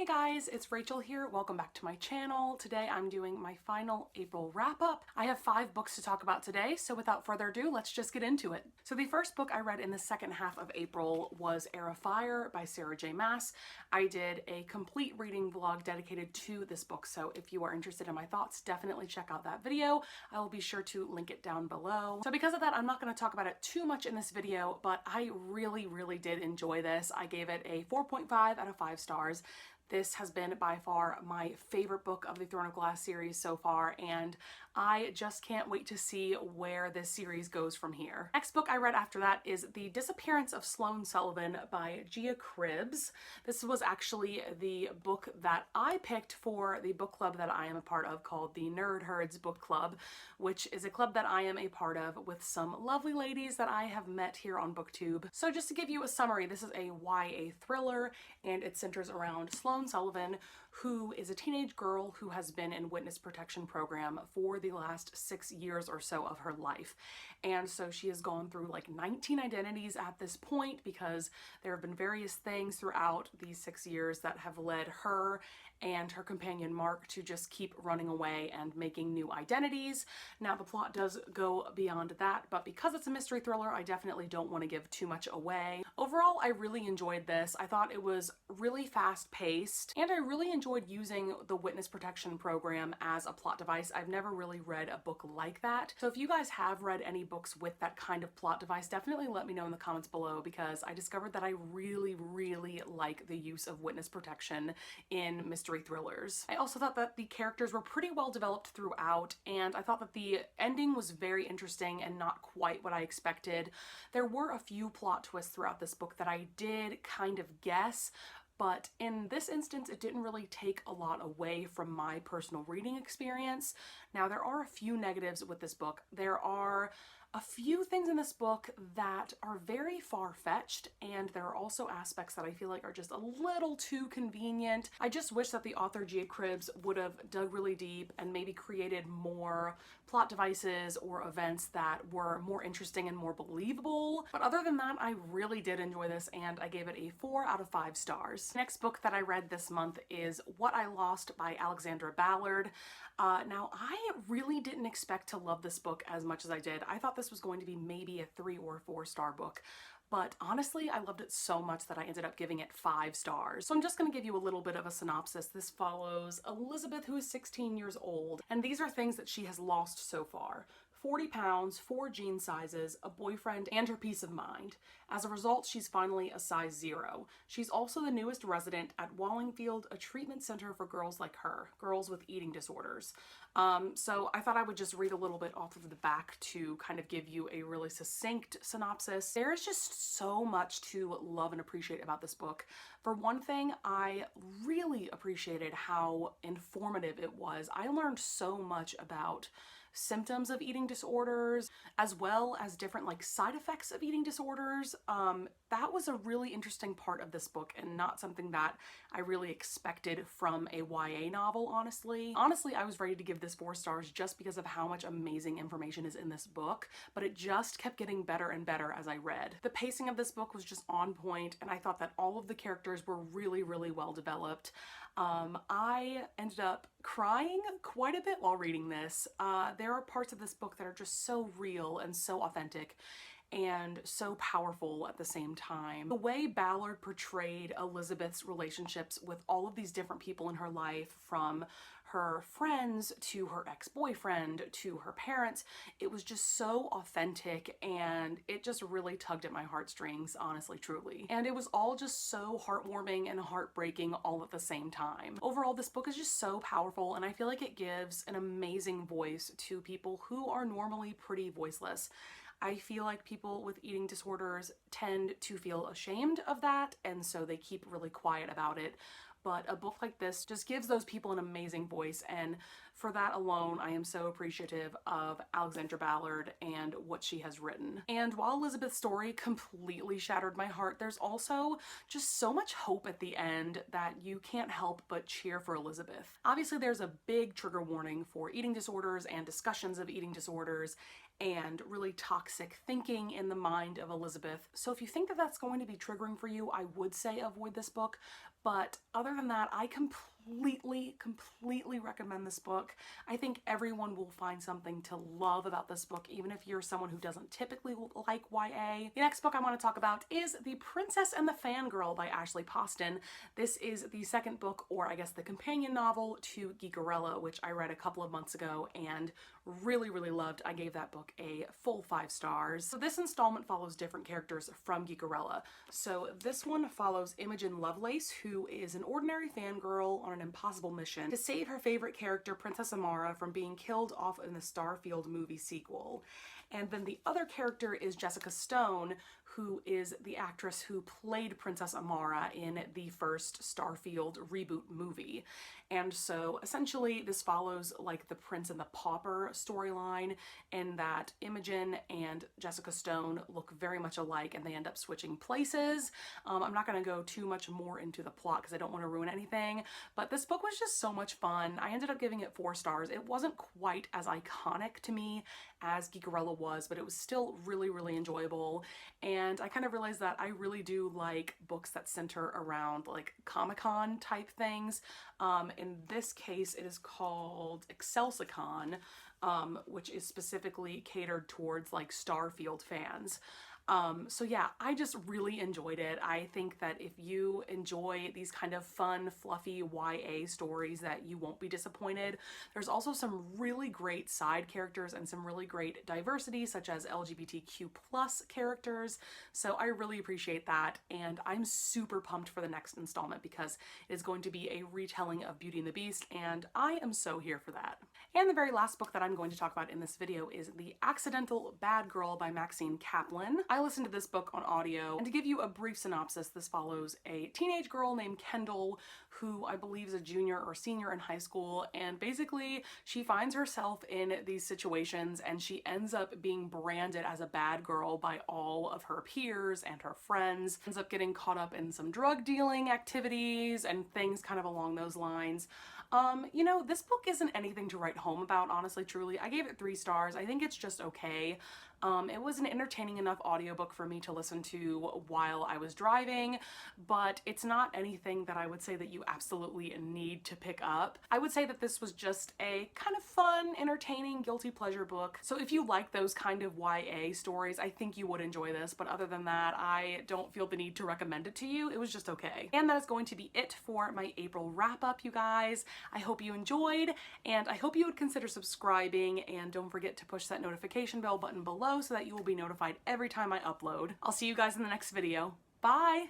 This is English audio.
Hey guys, it's Rachel here. Welcome back to my channel. Today I'm doing my final April wrap-up. I have 5 books to talk about today, so without further ado, let's just get into it. So the first book I read in the second half of April was Heir of Fire by Sarah J Maas. I did a complete reading vlog dedicated to this book, so if you are interested in my thoughts, definitely check out that video. I will be sure to link it down below. So because of that, I'm not going to talk about it too much in this video, but I really did enjoy this. I gave it a 4.5 out of 5 stars. This has been by far my favorite book of the Throne of Glass series so far, and I just can't wait to see where this series goes from here. Next book I read after that is The Disappearance of Sloane Sullivan by Gia Cribbs. This was actually the book that I picked for the book club that I am a part of called the Nerd Herds Book Club, which is a club that I am a part of with some lovely ladies that I have met here on BookTube. So just to give you a summary, this is a YA thriller, and it centers around Sloane Sullivan, who is a teenage girl who has been in witness protection program for the last 6 years or so of her life. And so she has gone through like 19 identities at this point because there have been various things throughout these 6 years that have led her and her companion Mark to just keep running away and making new identities. Now the plot does go beyond that, but because it's a mystery thriller, I definitely don't want to give too much away. Overall, I really enjoyed this. I thought it was really fast-paced, and I really enjoyed using the witness protection program as a plot device. I've never really read a book like that. So if you guys have read any books with that kind of plot device, definitely let me know in the comments below, because I discovered that I really like the use of witness protection in mystery thrillers. I also thought that the characters were pretty well developed throughout, and I thought that the ending was very interesting and not quite what I expected. There were a few plot twists throughout this book that I did kind of guess, but in this instance, it didn't really take a lot away from my personal reading experience. Now, there are a few negatives with this book. There are a few things in this book that are very far-fetched, and there are also aspects that I feel like are just a little too convenient. I just wish that the author Gia Cribbs would have dug really deep and maybe created more plot devices or events that were more interesting and more believable. But other than that, I really did enjoy this, and I gave it a 4 out of 5 stars. Next book that I read this month is What I Lost by Alexandra Ballard. Now, I really didn't expect to love this book as much as I did. I thought this was going to be maybe a 3 or 4 star book, but honestly, I loved it so much that I ended up giving it 5 stars. So I'm just going to give you a little bit of a synopsis. This follows Elizabeth, who is 16 years old, and these are things that she has lost so far: 40 pounds, 4 jean sizes, a boyfriend, and her peace of mind. As a result, she's finally a size 0. She's also the newest resident at Wallingfield, a treatment center for girls like her, girls with eating disorders. So I thought I would just read a little bit off of the back to kind of give you a really succinct synopsis. There is just so much to love and appreciate about this book. For one thing, I really appreciated how informative it was. I learned so much about symptoms of eating disorders, as well as different like side effects of eating disorders. That was a really interesting part of this book, and not something that I really expected from a YA novel, honestly. Honestly, I was ready to give this 4 stars just because of how much amazing information is in this book, but it just kept getting better and better as I read. The pacing of this book was just on point, and I thought that all of the characters were really well developed. I ended up crying quite a bit while reading this. There are parts of this book that are just so real and so authentic and so powerful at the same time. The way Ballard portrayed Elizabeth's relationships with all of these different people in her life, from her friends to her ex-boyfriend to her parents, it was just so authentic, and it just really tugged at my heartstrings, honestly, truly. And it was all just so heartwarming and heartbreaking all at the same time. Overall, this book is just so powerful, and I feel like it gives an amazing voice to people who are normally pretty voiceless. I feel like people with eating disorders tend to feel ashamed of that, and so they keep really quiet about it. But a book like this just gives those people an amazing voice, and for that alone, I am so appreciative of Alexandra Ballard and what she has written. And while Elizabeth's story completely shattered my heart, there's also just so much hope at the end that you can't help but cheer for Elizabeth. Obviously, there's a big trigger warning for eating disorders and discussions of eating disorders and really toxic thinking in the mind of Elizabeth. So if you think that that's going to be triggering for you, I would say avoid this book. But other than that, I completely recommend this book. I think everyone will find something to love about this book, even if you're someone who doesn't typically like YA. The next book I want to talk about is The Princess and the Fangirl by Ashley Poston. This is the second book, or I guess the companion novel to Geekerella, which I read a couple of months ago and really loved. I gave that book a full 5 stars. So this installment follows different characters from Geekerella. So this one follows Imogen Lovelace, who is an ordinary fangirl on an impossible mission to save her favorite character, Princess Amara, from being killed off in the Starfield movie sequel. And then the other character is Jessica Stone, who is the actress who played Princess Amara in the first Starfield reboot movie. And so essentially this follows like the Prince and the Pauper storyline, in that Imogen and Jessica Stone look very much alike and they end up switching places. I'm not going to go too much more into the plot because I don't want to ruin anything, but this book was just so much fun. I ended up giving it 4 stars. It wasn't quite as iconic to me as Geekerella was, but it was still really enjoyable. And I kind of realized that I really do like books that center around like Comic-Con type things. In this case, it is called Excelsicon, which is specifically catered towards like Starfield fans. So yeah, I just really enjoyed it. I think that if you enjoy these kind of fun, fluffy YA stories, that you won't be disappointed. There's also some really great side characters and some really great diversity, such as LGBTQ+ characters. So I really appreciate that, and I'm super pumped for the next installment because it is going to be a retelling of Beauty and the Beast, and I am so here for that. And the very last book that I'm going to talk about in this video is The Accidental Bad Girl by Maxine Kaplan. I listened to this book on audio, and to give you a brief synopsis, this follows a teenage girl named Kendall, who I believe is a junior or senior in high school, and basically she finds herself in these situations and she ends up being branded as a bad girl by all of her peers and her friends, ends up getting caught up in some drug dealing activities and things kind of along those lines. You know, this book isn't anything to write home about, honestly, truly. I gave it 3 stars. I think it's just okay. It was an entertaining enough audiobook for me to listen to while I was driving, but it's not anything that I would say that you absolutely need to pick up. I would say that this was just a kind of fun, entertaining, guilty pleasure book. So if you like those kind of YA stories, I think you would enjoy this, but other than that, I don't feel the need to recommend it to you. It was just okay. And that is going to be it for my April wrap-up, you guys. I hope you enjoyed, and I hope you would consider subscribing, and don't forget to push that notification bell button below so that you will be notified every time I upload. I'll see you guys in the next video. Bye!